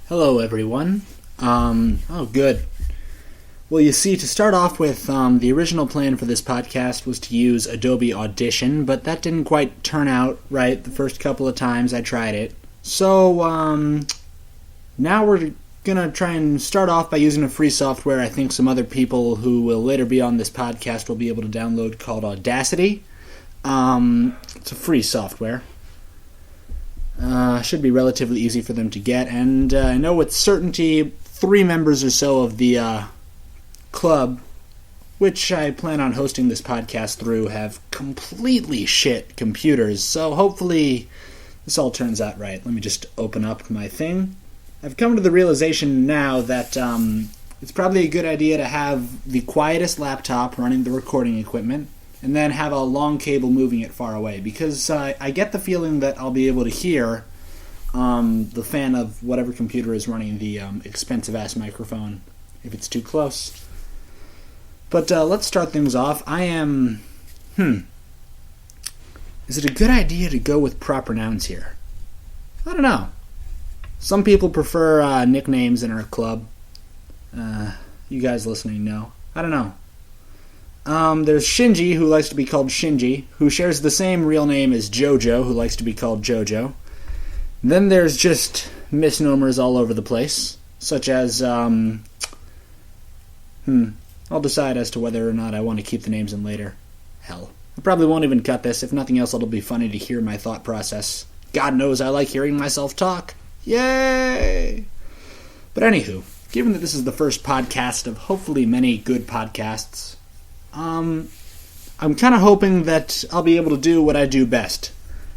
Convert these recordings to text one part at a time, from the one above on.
Hello, everyone. Good. Well, you see, to start off with, the original plan for this podcast was to use Adobe Audition, but that didn't quite turn out right the first couple of times I tried it. So, now we're gonna try and start off by using a free software I think some other people who will later be on this podcast will be able to download called Audacity. It's a free software. Should be relatively easy for them to get, and I know with certainty 3 members or so of the club, which I plan on hosting this podcast through, have completely shit computers, so hopefully this all turns out right. Let me just open up my thing. I've come to the realization now that it's probably a good idea to have the quietest laptop running the recording equipment, and then have a long cable moving it far away, because I get the feeling that I'll be able to hear the fan of whatever computer is running the expensive-ass microphone if it's too close. But let's start things off. Is it a good idea to go with proper nouns here? I don't know. Some people prefer nicknames in our club. You guys listening know. I don't know. There's Shinji, who likes to be called Shinji, who shares the same real name as Jojo, who likes to be called Jojo. Then there's just misnomers all over the place, such as, I'll decide as to whether or not I want to keep the names in later. Hell, I probably won't even cut this. If nothing else, it'll be funny to hear my thought process. God knows I like hearing myself talk. Yay! But anywho, given that this is the first podcast of hopefully many good podcasts, I'm kind of hoping that I'll be able to do what I do best.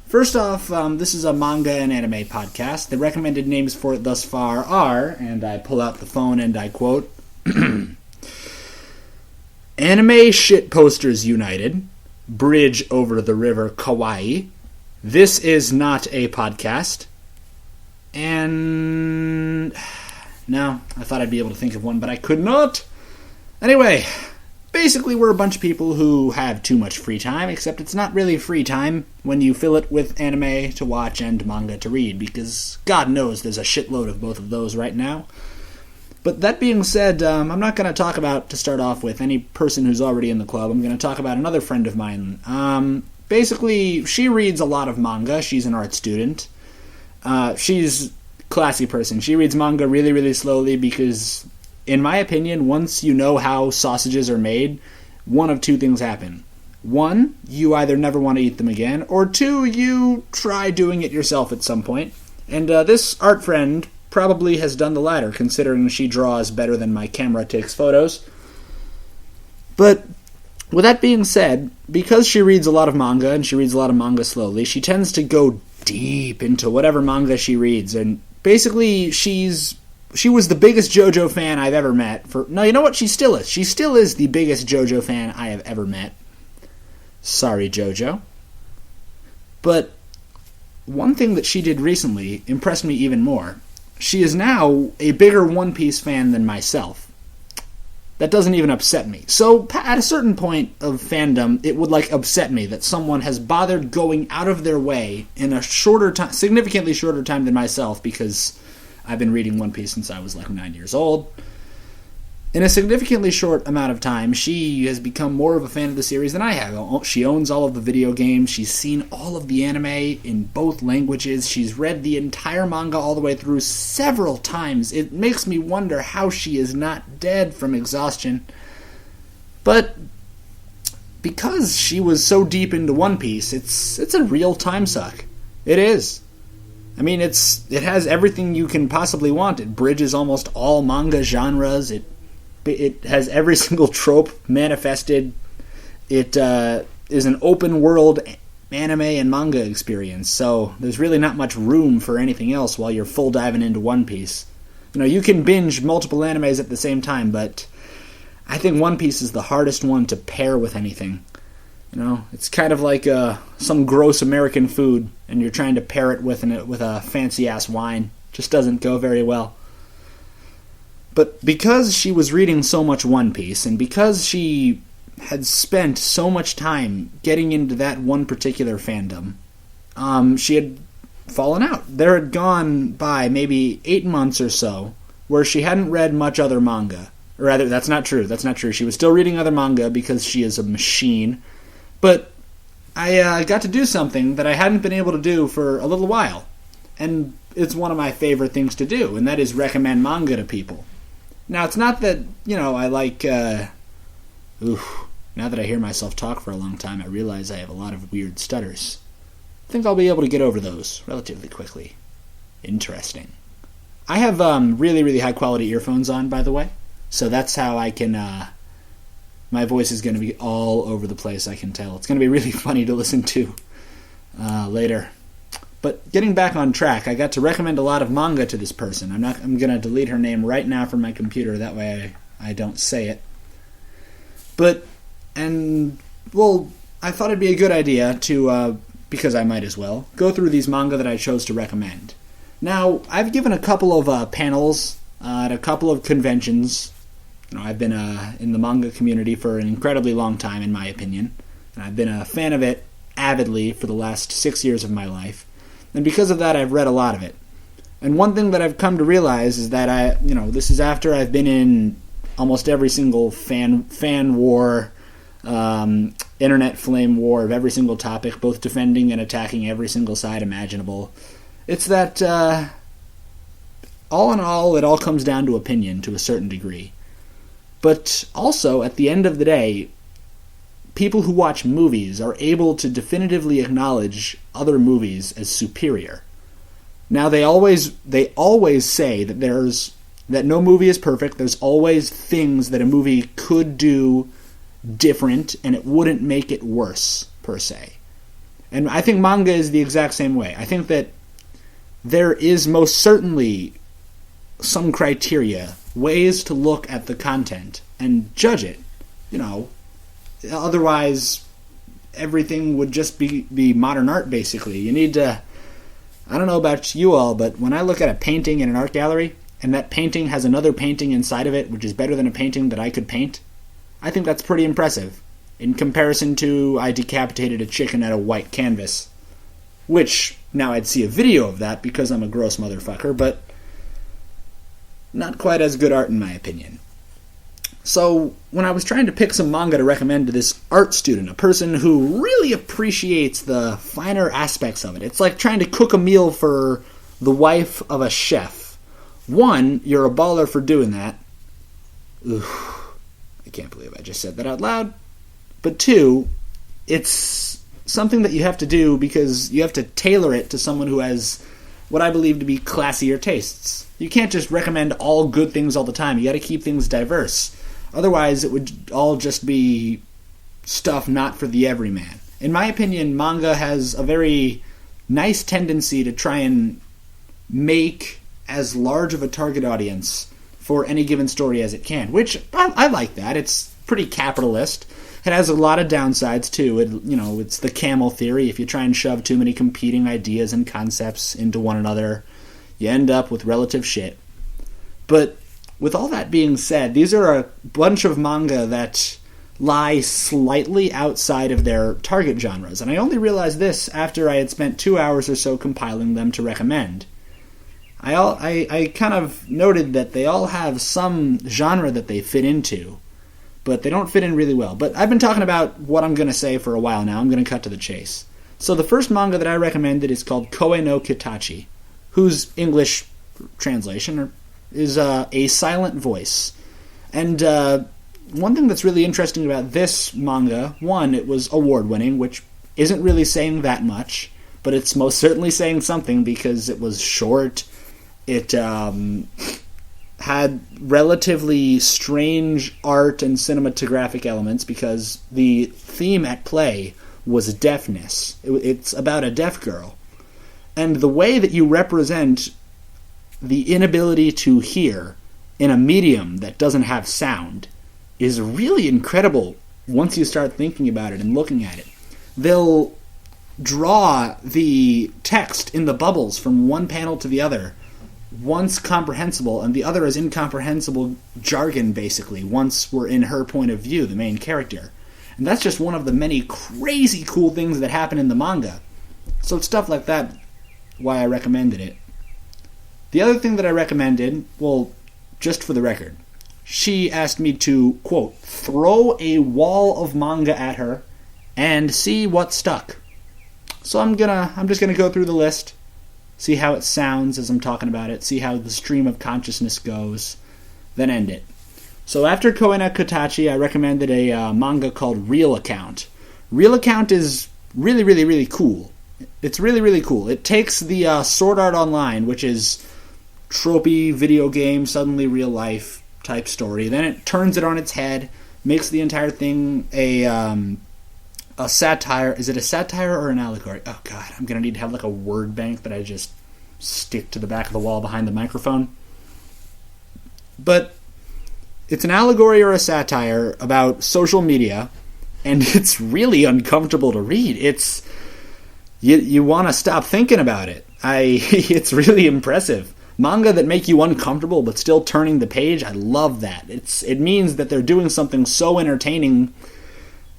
First off, this is a manga and anime podcast. The recommended names for it thus far are, and I pull out the phone and I quote, Anime Shit Posters United, Bridge Over the River Kawaii, This Is Not a Podcast, and... No, I thought I'd be able to think of one, but I could not. Anyway... Basically, we're a bunch of people who have too much free time, except it's not really free time when you fill it with anime to watch and manga to read, because God knows there's a shitload of both of those right now. But that being said, I'm not going to talk about, to start off with, any person who's already in the club. I'm going to talk about another friend of mine. Basically, she reads a lot of manga. She's an art student. She's a classy person. She reads manga really, really slowly because... In my opinion, once you know how sausages are made, one of two things happen. 1, you either never want to eat them again, or 2, you try doing it yourself at some point. And this art friend probably has done the latter, considering she draws better than my camera takes photos. But with that being said, because she reads a lot of manga, and she reads a lot of manga slowly, she tends to go deep into whatever manga she reads. And basically, she was the biggest JoJo fan I've ever met. No, you know what? She still is. She still is the biggest JoJo fan I have ever met. Sorry, JoJo. But one thing that she did recently impressed me even more. She is now a bigger One Piece fan than myself. That doesn't even upset me. So, at a certain point of fandom, it would, upset me that someone has bothered going out of their way in a shorter time, significantly shorter time than myself, because... I've been reading One Piece since I was 9 years old. In a significantly short amount of time, she has become more of a fan of the series than I have. She owns all of the video games. She's seen all of the anime in both languages. She's read the entire manga all the way through several times. It makes me wonder how she is not dead from exhaustion. But because she was so deep into One Piece, it's a real time suck. It is. I mean, it has everything you can possibly want. It bridges almost all manga genres. It has every single trope manifested. It is an open world anime and manga experience. So there's really not much room for anything else while you're full diving into One Piece. You can binge multiple animes at the same time, but I think One Piece is the hardest one to pair with anything. It's kind of like some gross American food, and you're trying to pair it with a fancy-ass wine. Just doesn't go very well. But because she was reading so much One Piece, and because she had spent so much time getting into that one particular fandom, she had fallen out. There had gone by maybe 8 months or so where she hadn't read much other manga. Or rather, that's not true. She was still reading other manga because she is a machine. But I got to do something that I hadn't been able to do for a little while. And it's one of my favorite things to do, and that is recommend manga to people. Now, it's not that, I like... now that I hear myself talk for a long time, I realize I have a lot of weird stutters. I think I'll be able to get over those relatively quickly. Interesting. I have really, really high-quality earphones on, by the way, so that's how I can... my voice is going to be all over the place, I can tell. It's going to be really funny to listen to later. But getting back on track, I got to recommend a lot of manga to this person. I'm going to delete her name right now from my computer, that way I don't say it. I thought it'd be a good idea to, because I might as well, go through these manga that I chose to recommend. Now, I've given a couple of panels at a couple of conventions. I've been in the manga community for an incredibly long time, in my opinion. And I've been a fan of it avidly for the last 6 years of my life. And because of that, I've read a lot of it. And one thing that I've come to realize is that this is after I've been in almost every single fan war, internet flame war of every single topic, both defending and attacking every single side imaginable. It's that, all in all, it all comes down to opinion to a certain degree. But also, at the end of the day, people who watch movies are able to definitively acknowledge other movies as superior. Now, they always say that no movie is perfect. There's always things that a movie could do different, and it wouldn't make it worse, per se. And I think manga is the exact same way. I think that there is most certainly some criteria, ways to look at the content and judge it. Otherwise, everything would just be modern art, basically. You need to... I don't know about you all, but when I look at a painting in an art gallery, and that painting has another painting inside of it, which is better than a painting that I could paint, I think that's pretty impressive, in comparison to I decapitated a chicken at a white canvas. Which, now I'd see a video of that because I'm a gross motherfucker, but not quite as good art in my opinion. So, when I was trying to pick some manga to recommend to this art student, a person who really appreciates the finer aspects of it, it's like trying to cook a meal for the wife of a chef. One, you're a baller for doing that. Oof. I can't believe I just said that out loud. But two, it's something that you have to do because you have to tailor it to someone who has what I believe to be classier tastes. You can't just recommend all good things all the time. You got to keep things diverse. Otherwise, it would all just be stuff not for the everyman. In my opinion, manga has a very nice tendency to try and make as large of a target audience for any given story as it can, which I like that. It's pretty capitalist. It has a lot of downsides, too. It's the camel theory. If you try and shove too many competing ideas and concepts into one another, you end up with relative shit. But with all that being said, these are a bunch of manga that lie slightly outside of their target genres, and I only realized this after I had spent 2 hours or so compiling them to recommend. I kind of noted that they all have some genre that they fit into, but they don't fit in really well. But I've been talking about what I'm going to say for a while now. I'm going to cut to the chase. So the first manga that I recommended is called Koe no Kitachi, whose English translation is a silent voice. And one thing that's really interesting about this manga, one, it was award-winning, which isn't really saying that much, but it's most certainly saying something because it was short. It had relatively strange art and cinematographic elements because the theme at play was deafness. It's about a deaf girl. And the way that you represent the inability to hear in a medium that doesn't have sound is really incredible once you start thinking about it and looking at it. They'll draw the text in the bubbles from one panel to the other, once comprehensible, and the other is incomprehensible jargon, basically, once we're in her point of view, the main character. And that's just one of the many crazy cool things that happen in the manga. So stuff like that why I recommended it. The other thing that I recommended, well, just for the record, she asked me to, quote, throw a wall of manga at her and see what stuck. So I'm just gonna go through the list, see how it sounds as I'm talking about it, see how the stream of consciousness goes, then end it. So after Koena Katachi, I recommended a manga called Real Account. Real Account is really, really, really cool. It's really, really cool. It takes the Sword Art Online, which is tropey video game, suddenly real life type story. Then it turns it on its head, makes the entire thing a satire. Is it a satire or an allegory? Oh god, I'm gonna need to have like a word bank that I just stick to the back of the wall behind the microphone. But it's an allegory or a satire about social media, and it's really uncomfortable to read. It's you want to stop thinking about it. It's really impressive. Manga that make you uncomfortable but still turning the page, I love that. It means that they're doing something so entertaining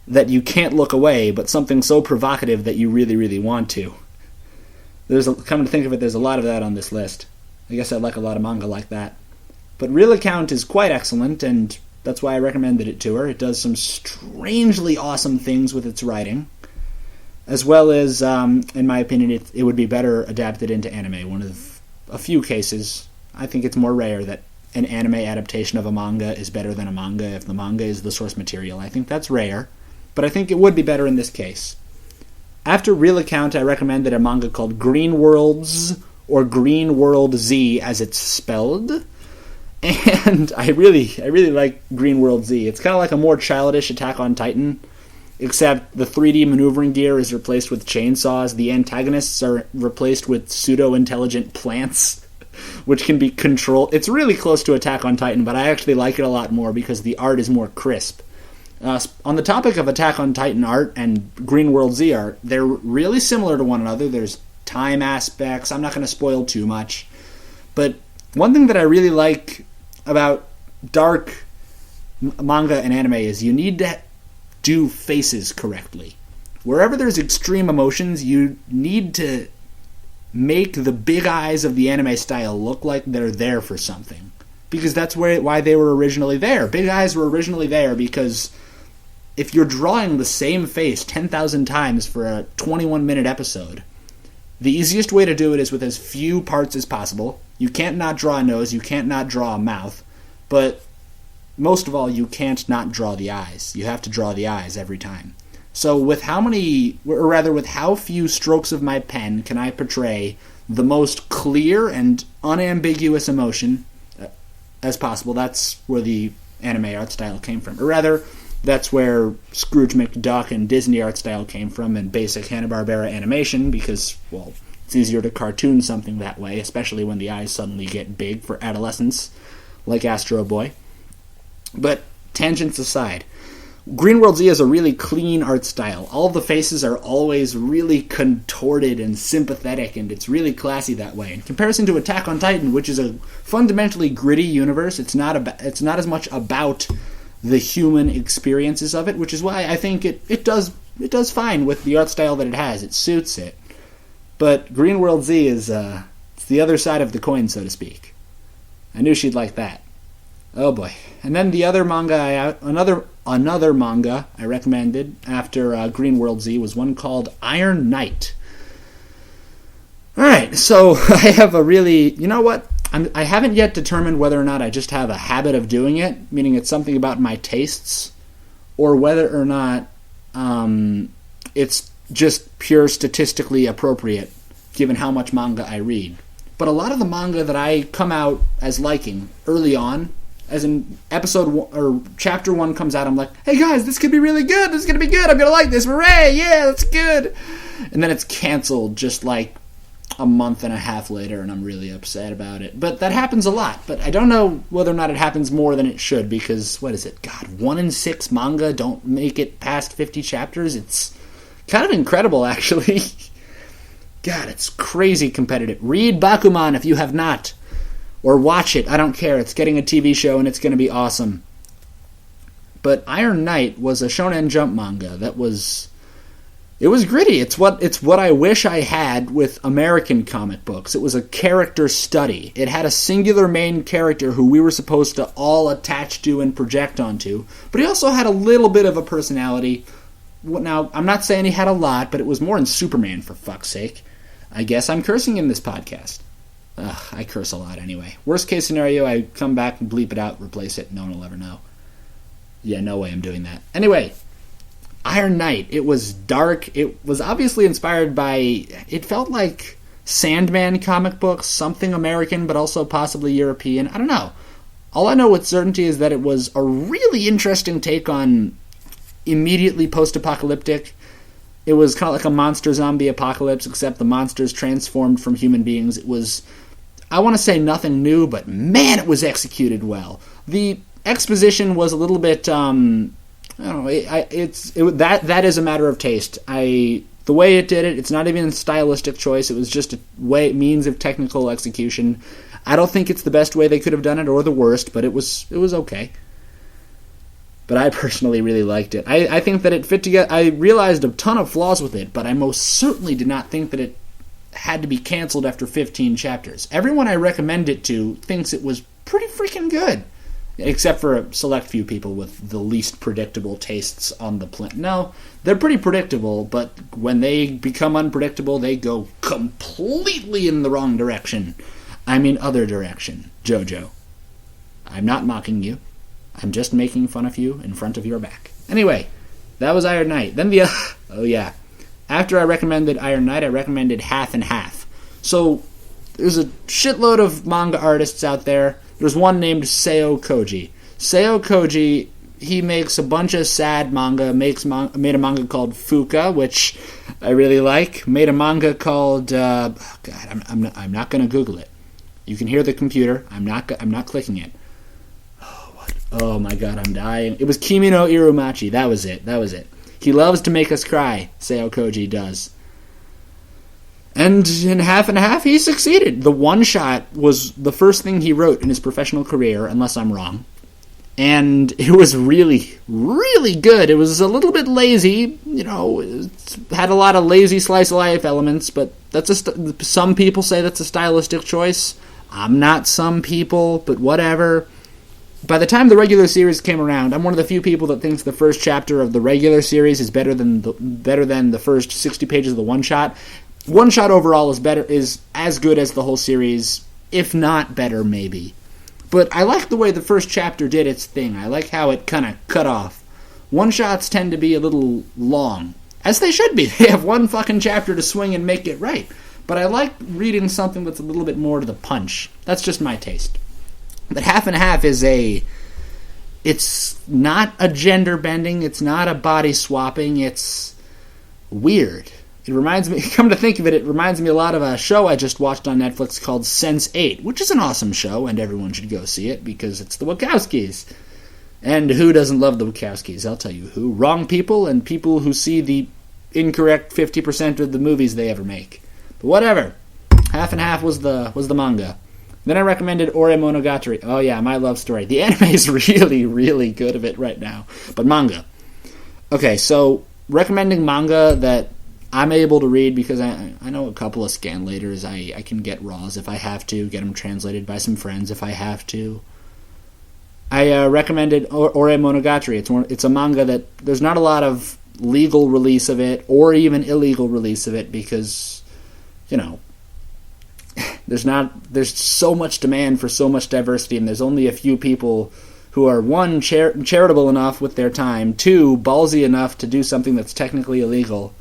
that you can't look away, but something so provocative that you really, really want to. Come to think of it, there's a lot of that on this list. I guess I like a lot of manga like that. But Real Account is quite excellent, and that's why I recommended it to her. It does some strangely awesome things with its writing, as well as, in my opinion, it would be better adapted into anime. One of a few cases, I think it's more rare that an anime adaptation of a manga is better than a manga if the manga is the source material. I think that's rare, but I think it would be better in this case. After Real Account, I recommended a manga called Green Worlds, or Green World Z as it's spelled. And I really like Green World Z. It's kind of like a more childish Attack on Titan, except the 3D maneuvering gear is replaced with chainsaws. The antagonists are replaced with pseudo-intelligent plants, which can be controlled. It's really close to Attack on Titan, but I actually like it a lot more because the art is more crisp. On the topic of Attack on Titan art and Green World Z art, they're really similar to one another. There's time aspects. I'm not going to spoil too much. But one thing that I really like about dark manga and anime is you need to do faces correctly. Wherever there's extreme emotions, you need to make the big eyes of the anime style look like they're there for something. Because that's why they were originally there. Big eyes were originally there because if you're drawing the same face 10,000 times for a 21-minute episode, the easiest way to do it is with as few parts as possible. You can't not draw a nose, you can't not draw a mouth, but most of all, you can't not draw the eyes. You have to draw the eyes every time. So with how few strokes of my pen can I portray the most clear and unambiguous emotion as possible? That's where the anime art style came from. Or rather, that's where Scrooge McDuck and Disney art style came from, and basic Hanna-Barbera animation, because, well, it's easier to cartoon something that way, especially when the eyes suddenly get big for adolescents, like Astro Boy. But tangents aside, Green World Z has a really clean art style. All the faces are always really contorted and sympathetic, and it's really classy that way. In comparison to Attack on Titan, which is a fundamentally gritty universe, it's not as much about the human experiences of it, which is why I think it does fine with the art style that it has. It suits it. But Green World Z is it's the other side of the coin, so to speak. I knew she'd like that. Oh boy. And then the other manga, another manga I recommended after Green World Z was one called Iron Knight. Alright, so I have a really, you know what? I haven't yet determined whether or not I just have a habit of doing it, meaning it's something about my tastes, or whether or not it's just pure statistically appropriate, given how much manga I read. But a lot of the manga that I come out as liking early on, as in episode 1, or chapter 1 comes out, I'm like, hey guys, this could be really good, this is going to be good, I'm going to like this, hooray, yeah, that's good. And then it's canceled just like a month and a half later, and I'm really upset about it. But that happens a lot. But I don't know whether or not it happens more than it should, because, what is it? God, 1 in 6 manga don't make it past 50 chapters. It's kind of incredible, actually. God, it's crazy competitive. Read Bakuman if you have not. Or watch it. I don't care. It's getting a TV show, and it's going to be awesome. But Iron Knight was a Shonen Jump manga that was It was gritty. It's what I wish I had with American comic books. It was a character study. It had a singular main character who we were supposed to all attach to and project onto, but he also had a little bit of a personality. Now, I'm not saying he had a lot, but it was more in Superman, for fuck's sake. I guess I'm cursing in this podcast. Ugh, I curse a lot anyway. Worst case scenario, I come back and bleep it out, replace it, no one will ever know. Yeah, no way I'm doing that. Anyway, Iron Knight. It was dark. It was obviously inspired by... It felt like Sandman comic books, something American, but also possibly European. I don't know. All I know with certainty is that it was a really interesting take on immediately post-apocalyptic. It was kind of like a monster zombie apocalypse, except the monsters transformed from human beings. It was, I want to say nothing new, but man, it was executed well. The exposition was a little bit, I don't know, that is a matter of taste. The way it did it, it's not even a stylistic choice. It was just a means of technical execution. I don't think it's the best way they could have done it, or the worst, but it was okay. But I personally really liked it. I think that it fit together. I realized a ton of flaws with it, but I most certainly did not think that it had to be canceled after 15 chapters. Everyone I recommend it to thinks it was pretty freaking good. Except for a select few people with the least predictable tastes on the planet. No, they're pretty predictable, but when they become unpredictable, they go completely in the wrong direction. I mean other direction, Jojo. I'm not mocking you. I'm just making fun of you in front of your back. Anyway, that was Iron Knight. Then oh yeah. After I recommended Iron Knight, I recommended Half and Half. So, there's a shitload of manga artists out there. There's one named Seo Koji. Seo Koji, he makes a bunch of sad manga, made a manga called Fuka, which I really like. Made a manga called, I'm not going to Google it. You can hear the computer. I'm not clicking it. Oh my god, I'm dying. It was Kimi no Irumachi. That was it. He loves to make us cry, Seo Koji does. And in Half and Half, he succeeded. The one-shot was the first thing he wrote in his professional career, unless I'm wrong. And it was really, really good. It was a little bit lazy, it had a lot of lazy slice-of-life elements, but some people say that's a stylistic choice. I'm not some people, but whatever. By the time the regular series came around, I'm one of the few people that thinks the first chapter of the regular series is better than the first 60 pages of the one-shot. One-shot overall is as good as the whole series, if not better, maybe. But I like the way the first chapter did its thing. I like how it kind of cut off. One-shots tend to be a little long, as they should be. They have one fucking chapter to swing and make it right. But I like reading something that's a little bit more to the punch. That's just my taste. But Half and Half it's not a gender bending, it's not a body swapping, it's weird. It reminds me, come to think of it, it reminds me a lot of a show I just watched on Netflix called Sense8, which is an awesome show, and everyone should go see it, because it's the Wachowskis. And who doesn't love the Wachowskis? I'll tell you who. Wrong people, and people who see the incorrect 50% of the movies they ever make. But whatever. Half and Half was the manga. Then I recommended Ore Monogatari. Oh yeah, my love story. The anime is really, really good of it right now. But manga. Okay, so recommending manga that I'm able to read because I know a couple of scanlators. I can get raws if I have to, get them translated by some friends if I have to. I recommended Ore Monogatari. It's a manga that there's not a lot of legal release of it or even illegal release of it because, there's so much demand for so much diversity, and there's only a few people who are, one, charitable enough with their time, two, ballsy enough to do something that's technically illegal,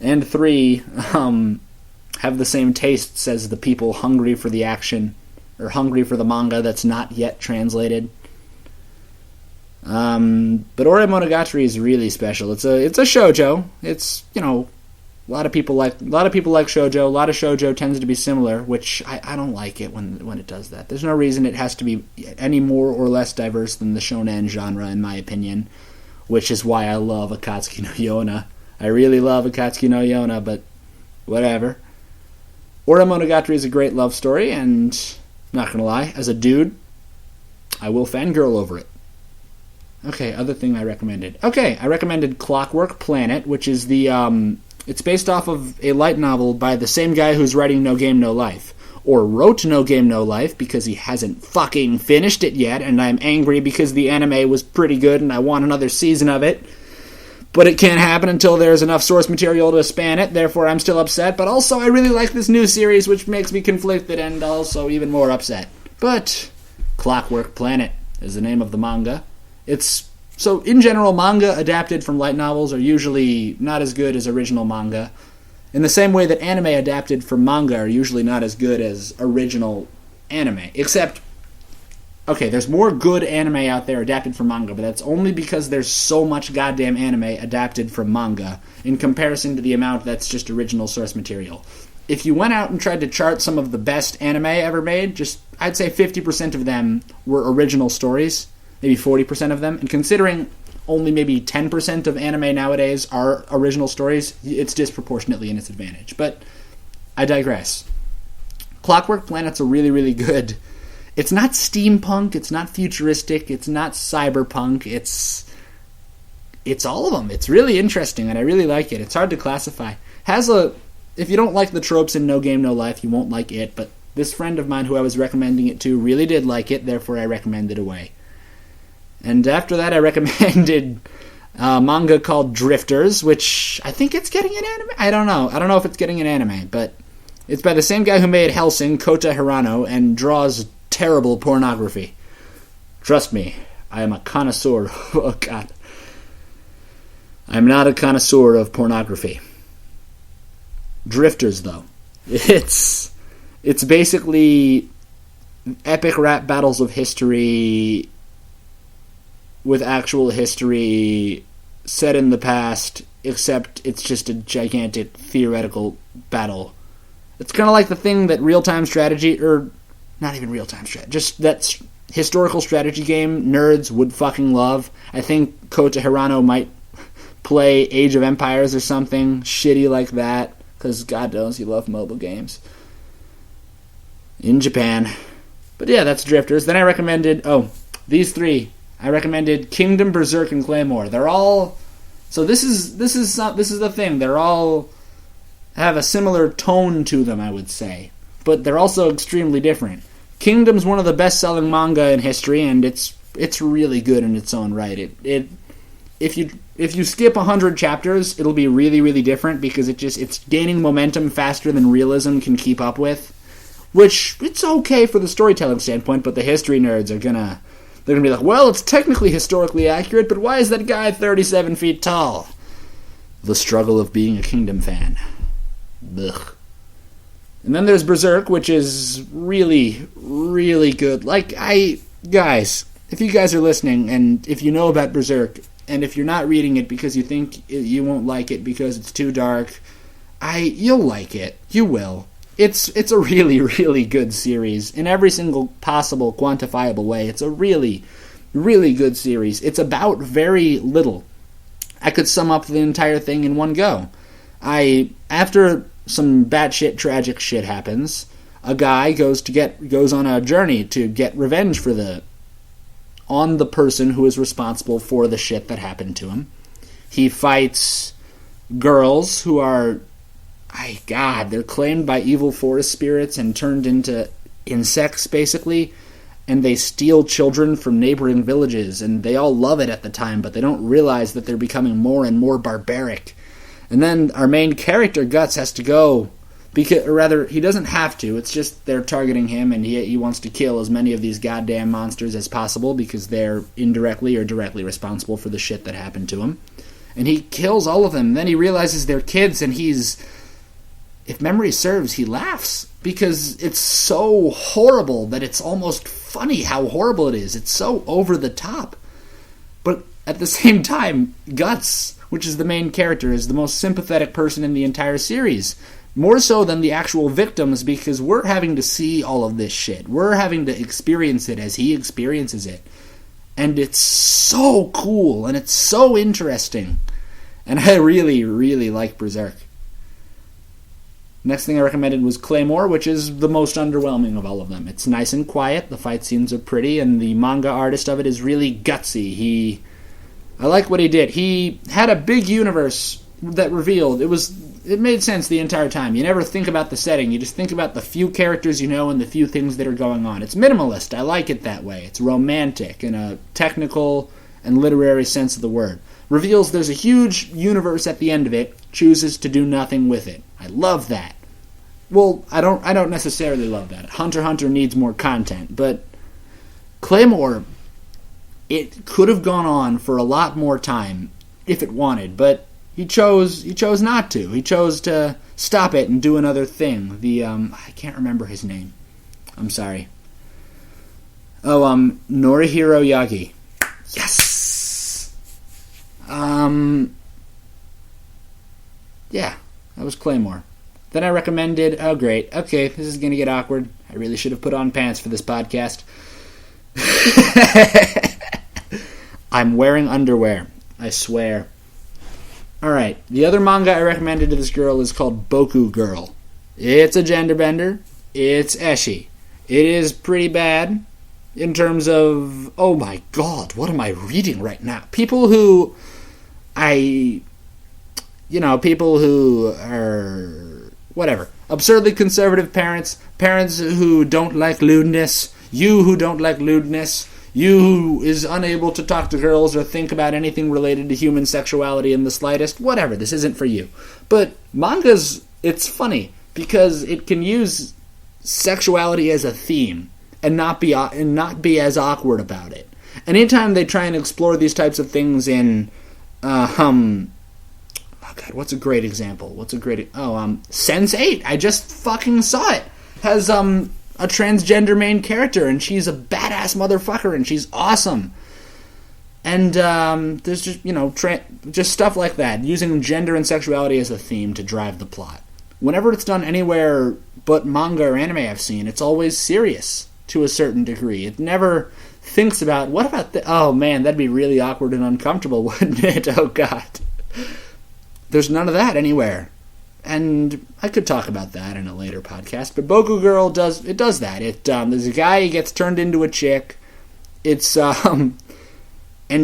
and three, have the same tastes as the people hungry for the action, or hungry for the manga that's not yet translated. But Ore Monogatari is really special. It's a shoujo. It's, a lot of people like shoujo. A lot of shoujo tends to be similar, which I don't like it when it does that. There's no reason it has to be any more or less diverse than the shonen genre, in my opinion, which is why I love Akatsuki no Yona. I really love Akatsuki no Yona, but whatever. Ore Monogatari is a great love story, and not gonna lie, as a dude, I will fangirl over it. Okay, other thing I recommended. Okay, I recommended Clockwork Planet, which is the It's based off of a light novel by the same guy who's writing No Game, No Life. Or wrote No Game, No Life because he hasn't fucking finished it yet, and I'm angry because the anime was pretty good and I want another season of it. But it can't happen until there's enough source material to span it, therefore I'm still upset. But also I really like this new series, which makes me conflicted and also even more upset. But Clockwork Planet is the name of the manga. So in general, manga adapted from light novels are usually not as good as original manga. In the same way that anime adapted from manga are usually not as good as original anime. Except, okay, there's more good anime out there adapted from manga, but that's only because there's so much goddamn anime adapted from manga in comparison to the amount that's just original source material. If you went out and tried to chart some of the best anime ever made, I'd say 50% of them were original stories. Maybe 40% of them. And considering only maybe 10% of anime nowadays are original stories, it's disproportionately in its advantage. But I digress. Clockwork Planet's a really, really good... It's not steampunk, it's not futuristic, it's not cyberpunk, it's all of them. It's really interesting, and I really like it. It's hard to classify. If you don't like the tropes in No Game, No Life, you won't like it, but this friend of mine who I was recommending it to really did like it, therefore I recommend it away. And after that, I recommended a manga called Drifters, which I think it's getting an anime. I don't know. I don't know if it's getting an anime, but it's by the same guy who made Hellsing, Kota Hirano, and draws terrible pornography. Trust me, I am a connoisseur. Oh, God. I'm not a connoisseur of pornography. Drifters, though. It's basically epic rap battles of history with actual history set in the past, except it's just a gigantic theoretical battle. It's kind of like the thing that real-time strategy, or not even real-time strategy, just that historical strategy game nerds would fucking love. I think Kota Hirano might play Age of Empires or something shitty like that, because God knows you love mobile games. In Japan. But yeah, that's Drifters. Then I recommended, these three. I recommended Kingdom, Berserk, and Claymore. They're all... So this is the thing. They're all have a similar tone to them, I would say. But they're also extremely different. Kingdom's one of the best-selling manga in history, and it's really good in its own right. If you skip 100 chapters, it'll be really, really different because it's gaining momentum faster than realism can keep up with. Which, it's okay for the storytelling standpoint, but the history nerds are gonna be like, well, it's technically historically accurate, but why is that guy 37 feet tall? The struggle of being a Kingdom fan. Ugh. And then there's Berserk, which is really, really good. Guys, if you guys are listening, and if you know about Berserk, and if you're not reading it because you think you won't like it because it's too dark, you'll like it. You will. It's a really, really good series in every single possible quantifiable way. It's a really, really good series. It's about very little. I could sum up the entire thing in one go. After some batshit tragic shit happens, a guy goes on a journey to get revenge on the person who is responsible for the shit that happened to him. He fights girls who are... they're claimed by evil forest spirits and turned into insects, basically, and they steal children from neighboring villages, and they all love it at the time, but they don't realize that they're becoming more and more barbaric. And then our main character, Guts, has to go, or rather, he doesn't have to, it's just they're targeting him, and he wants to kill as many of these goddamn monsters as possible, because they're indirectly or directly responsible for the shit that happened to him. And he kills all of them, then he realizes they're kids, and if memory serves, he laughs because it's so horrible that it's almost funny how horrible it is. It's so over the top. But at the same time, Guts, which is the main character, is the most sympathetic person in the entire series. More so than the actual victims, because we're having to see all of this shit. We're having to experience it as he experiences it. And it's so cool, and it's so interesting. And I really, really like Berserk. Next thing I recommended was Claymore, which is the most underwhelming of all of them. It's nice and quiet, the fight scenes are pretty, and the manga artist of it is really gutsy. I like what he did. He had a big universe that revealed. It was it made sense the entire time. You never think about the setting. You just think about the few characters you know and the few things that are going on. It's minimalist. I like it that way. It's romantic in a technical and literary sense of the word. Reveals there's a huge universe at the end of it, chooses to do nothing with it. I love that. Well, I don't necessarily love that. Hunter x Hunter needs more content, but Claymore, it could have gone on for a lot more time if it wanted, but he chose not to. He chose to stop it and do another thing. I can't remember his name. I'm sorry. Norihiro Yagi. Yes. Yeah, that was Claymore. Then I recommended, oh great, okay, this is going to get awkward. I really should have put on pants for this podcast. I'm wearing underwear, I swear. Alright, the other manga I recommended to this girl is called Boku Girl. It's a gender bender. It's ecchi. It is pretty bad in terms of, oh my god, what am I reading right now? People who are, whatever, absurdly conservative parents who don't like lewdness, you who don't like lewdness, you who is unable to talk to girls or think about anything related to human sexuality in the slightest, whatever, this isn't for you. But mangas, it's funny, because it can use sexuality as a theme and not be as awkward about it. And anytime they try and explore these types of things in, oh god, what's a great example? Sense8, I just fucking saw it, has, a transgender main character, and she's a badass motherfucker, and she's awesome. And there's just, just stuff like that, using gender and sexuality as a theme to drive the plot. Whenever it's done anywhere but manga or anime I've seen, it's always serious to a certain degree. It never thinks about, what about oh man, that'd be really awkward and uncomfortable, wouldn't it? Oh god. There's none of that anywhere. And I could talk about that in a later podcast, but Boku Girl does that. There's a guy, he gets turned into a chick. And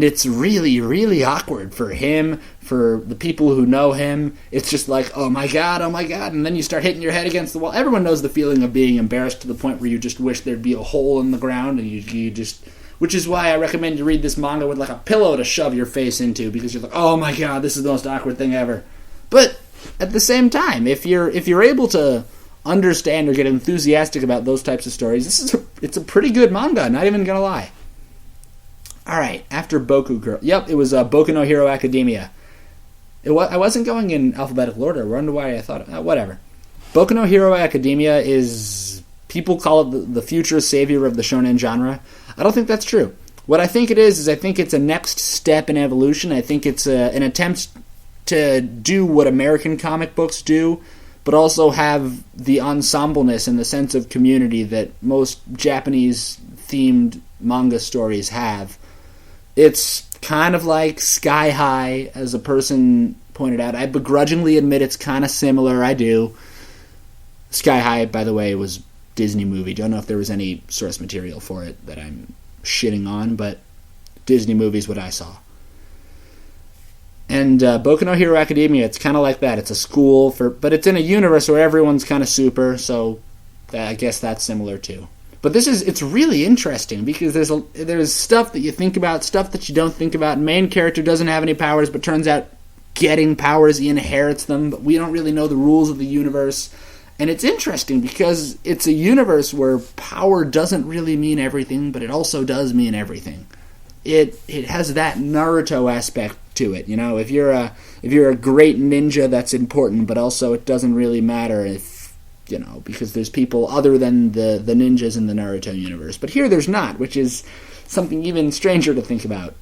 it's really, really awkward for him, for the people who know him. It's just like, oh my god, and then you start hitting your head against the wall. Everyone knows the feeling of being embarrassed to the point where you just wish there'd be a hole in the ground, and you just, which is why I recommend you read this manga with like a pillow to shove your face into, because you're like, oh my god, this is the most awkward thing ever. But at the same time, if you're able to understand or get enthusiastic about those types of stories, it's a pretty good manga, not even gonna lie. Alright, after Boku Girl. Yep, it was Boku no Hero Academia. I wasn't going in alphabetical order. I wonder why I thought... whatever. Boku no Hero Academia is... People call it the future savior of the shonen genre. I don't think that's true. What I think it is I think it's a next step in evolution. I think it's an attempt to do what American comic books do, but also have the ensembleness and the sense of community that most Japanese-themed manga stories have. It's kind of like Sky High, as a person pointed out. I begrudgingly admit it's kind of similar. I do. Sky High, by the way, was a Disney movie. Don't know if there was any source material for it that I'm shitting on, but Disney movie's what I saw. And Boku no Hero Academia, it's kind of like that. It's a school, but it's in a universe where everyone's kind of super, so I guess that's similar too. But it's really interesting, because there's stuff that you think about, stuff that you don't think about. Main character doesn't have any powers, but turns out getting powers, he inherits them, but we don't really know the rules of the universe. And it's interesting because it's a universe where power doesn't really mean everything, but it also does mean everything. It has that Naruto aspect to it, If you're a great ninja, that's important, but also it doesn't really matter if, because there's people other than the ninjas in the Naruto universe. But here there's not, which is something even stranger to think about.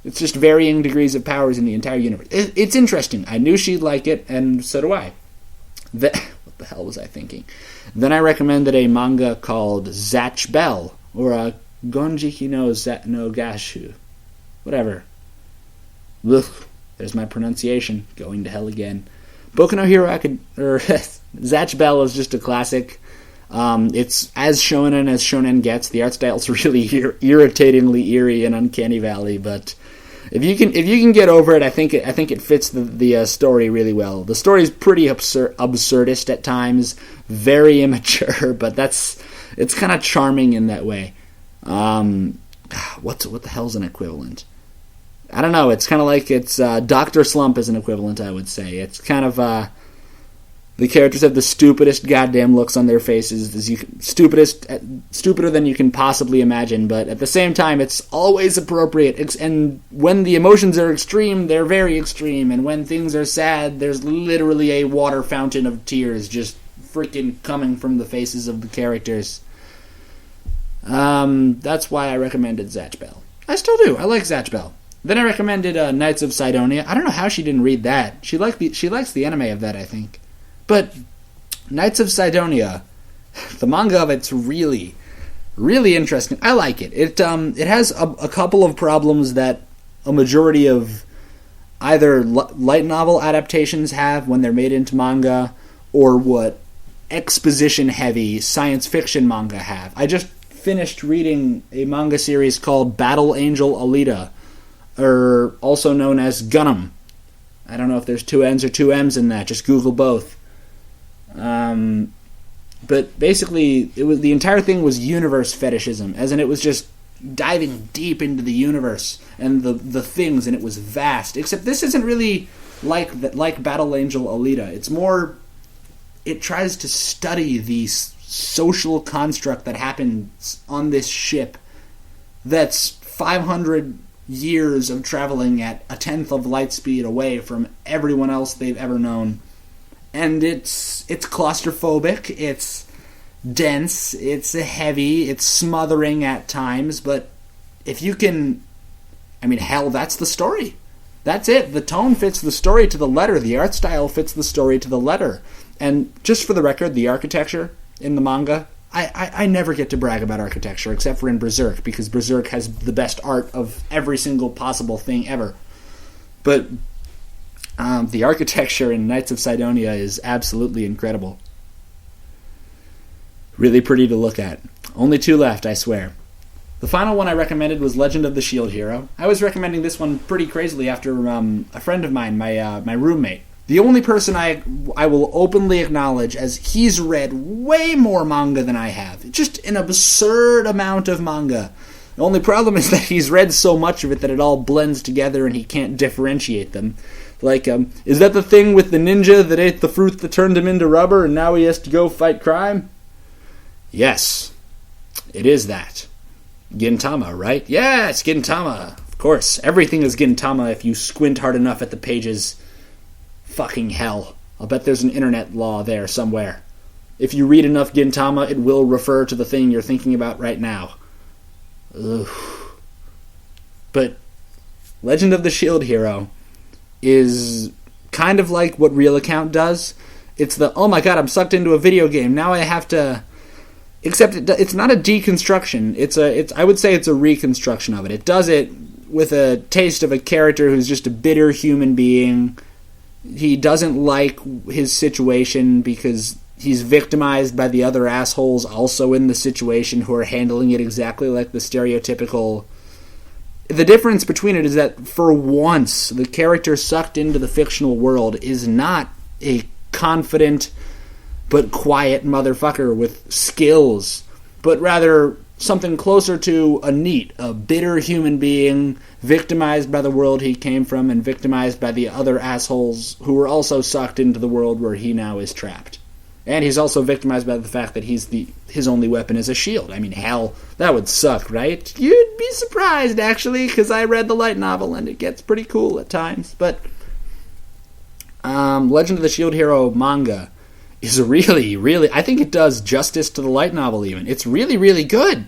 It's just varying degrees of powers in the entire universe. It's interesting. I knew she'd like it, and so do I. What the hell was I thinking? Then I recommended a manga called Zatch Bell, or Gonjiki no Gashu. Whatever. Ugh, there's my pronunciation. Going to hell again. Boku no Hero Zatch Bell is just a classic. It's as shonen as shonen gets. The art style's really irritatingly eerie and uncanny valley, but If you can get over it, I think it fits the story really well. The story's pretty absurdist at times, very immature, but it's kind of charming in that way. What the hell's an equivalent? I don't know. It's kind of like Dr. Slump is an equivalent, I would say. It's kind of the characters have the stupidest goddamn looks on their faces, stupider than you can possibly imagine, but at the same time, it's always appropriate. And when the emotions are extreme, they're very extreme, and when things are sad, there's literally a water fountain of tears just freaking coming from the faces of the characters. That's why I recommended Zatch Bell. I still do. I like Zatch Bell. Then I recommended Knights of Sidonia. I don't know how she didn't read that. She likes the anime of that, I think. But Knights of Sidonia, the manga of it's really, really interesting. I like it. It has a couple of problems that a majority of either light novel adaptations have when they're made into manga, or what exposition-heavy science fiction manga have. I just finished reading a manga series called Battle Angel Alita, or also known as Gundam. I don't know if there's 2 N's or 2 M's in that. Just Google both. But basically, the entire thing was universe fetishism, as in it was just diving deep into the universe and the things, and it was vast. Except this isn't really like Battle Angel Alita. It's more, it tries to study the social construct that happens on this ship that's 500 years of traveling at 1/10 of light speed away from everyone else they've ever known. And it's claustrophobic, it's dense, it's heavy, it's smothering at times, but if you can... I mean, hell, that's the story. That's it. The tone fits the story to the letter. The art style fits the story to the letter. And just for the record, the architecture in the manga, I never get to brag about architecture, except for in Berserk, because Berserk has the best art of every single possible thing ever. But... the architecture in Knights of Sidonia is absolutely incredible. Really pretty to look at. Only 2 left, I swear. The final one I recommended was Legend of the Shield Hero. I was recommending this one pretty crazily after a friend of mine, my roommate. The only person I will openly acknowledge as he's read way more manga than I have. Just an absurd amount of manga. The only problem is that he's read so much of it that it all blends together and he can't differentiate them. Like, is that the thing with the ninja that ate the fruit that turned him into rubber and now he has to go fight crime? Yes, it is that. Gintama, right? Yes, Gintama. Of course, everything is Gintama if you squint hard enough at the pages. Fucking hell. I'll bet there's an internet law there somewhere. If you read enough Gintama, it will refer to the thing you're thinking about right now. Ugh. But Legend of the Shield Hero is kind of like what Real Account does. It's the, oh my god, I'm sucked into a video game, now I have to... Except it's not a deconstruction, I would say it's a reconstruction of it. It does it with a taste of a character who's just a bitter human being. He doesn't like his situation because he's victimized by the other assholes also in the situation who are handling it exactly like the stereotypical... The difference between it is that, for once, the character sucked into the fictional world is not a confident but quiet motherfucker with skills, but rather something closer to a bitter human being, victimized by the world he came from and victimized by the other assholes who were also sucked into the world where he now is trapped. And he's also victimized by the fact that his only weapon is a shield. I mean, hell, that would suck, right? You'd be surprised, actually, because I read the light novel and it gets pretty cool at times. But Legend of the Shield Hero manga is really, really... I think it does justice to the light novel, even. It's really, really good.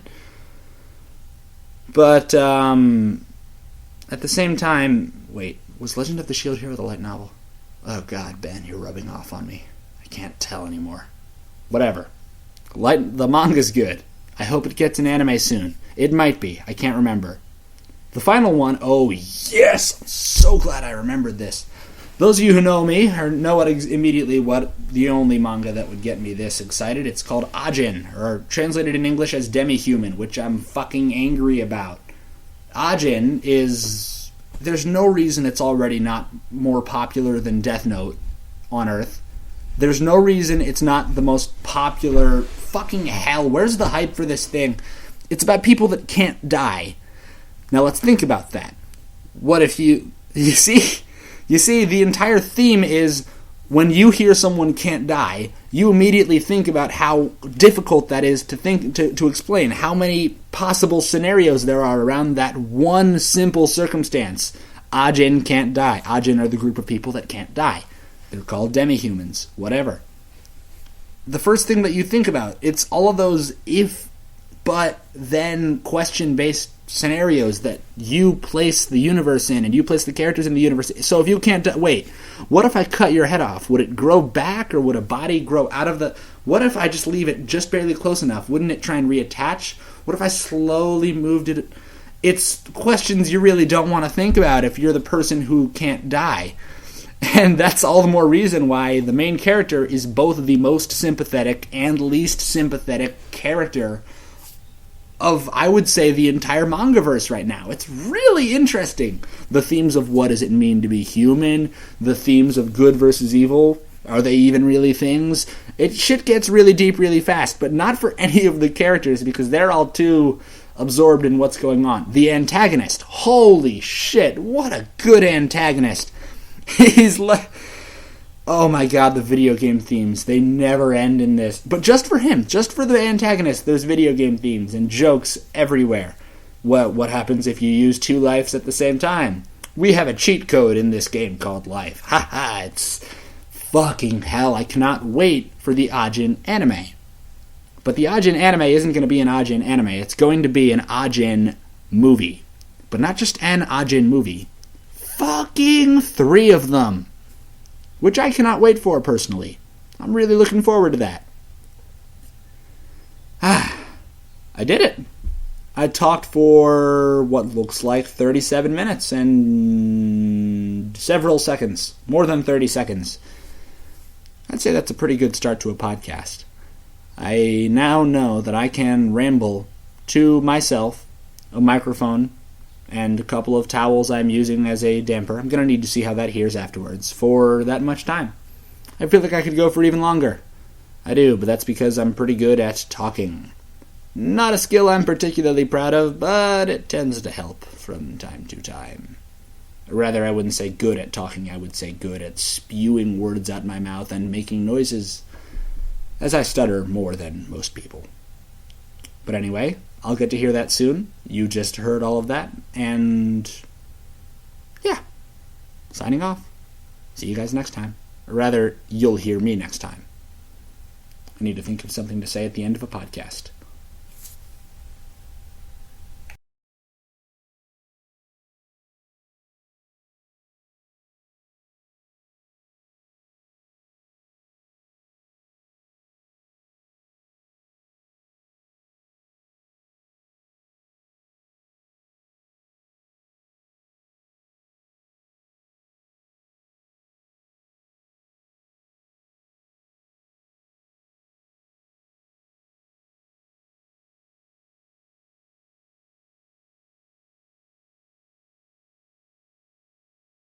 But at the same time... Wait, was Legend of the Shield Hero the light novel? Oh, God, Ben, you're rubbing off on me. Can't tell anymore. Whatever. The manga's good. I hope it gets an anime soon. It might be. I can't remember. The final one, oh yes! I'm so glad I remembered this. Those of you who know me know immediately what the only manga that would get me this excited. It's called Ajin, or translated in English as Demi-Human, which I'm fucking angry about. Ajin is there's no reason it's already not more popular than Death Note on Earth. There's no reason it's not the most popular. Fucking hell, where's the hype for this thing? It's about people that can't die. Now let's think about that. What if you see, the entire theme is when you hear someone can't die, you immediately think about how difficult that is to explain, how many possible scenarios there are around that one simple circumstance. Ajin can't die. Ajin are the group of people that can't die. They're called demi-humans, whatever. The first thing that you think about, it's all of those if, but, then question-based scenarios that you place the universe in, and you place the characters in the universe. So if you can't wait, what if I cut your head off? Would it grow back, or would a body grow out of the... What if I just leave it just barely close enough? Wouldn't it try and reattach? What if I slowly moved it? It's questions you really don't want to think about if you're the person who can't die. And that's all the more reason why the main character is both the most sympathetic and least sympathetic character of, I would say, the entire mangaverse right now. It's really interesting. The themes of what does it mean to be human, the themes of good versus evil, are they even really things? Shit gets really deep really fast, but not for any of the characters because they're all too absorbed in what's going on. The antagonist, holy shit, what a good antagonist. He's like... Oh my god, the video game themes. They never end in this. But just for him, just for the antagonist, there's video game themes and jokes everywhere. What happens if you use 2 lives at the same time? We have a cheat code in this game called life. Haha, it's fucking hell. I cannot wait for the Ajin anime. But the Ajin anime isn't going to be an Ajin anime. It's going to be an Ajin movie. But not just an Ajin movie. Fucking 3 of them. Which I cannot wait for, personally. I'm really looking forward to that. I did it. I talked for what looks like 37 minutes and several seconds. More than 30 seconds. I'd say that's a pretty good start to a podcast. I now know that I can ramble to myself, a microphone, and a couple of towels I'm using as a damper. I'm going to need to see how that hears afterwards for that much time. I feel like I could go for even longer. I do, but that's because I'm pretty good at talking. Not a skill I'm particularly proud of, but it tends to help from time to time. Rather, I wouldn't say good at talking, I would say good at spewing words out my mouth and making noises, as I stutter more than most people. But anyway, I'll get to hear that soon. You just heard all of that, and yeah, signing off. See you guys next time. Or rather, you'll hear me next time. I need to think of something to say at the end of a podcast.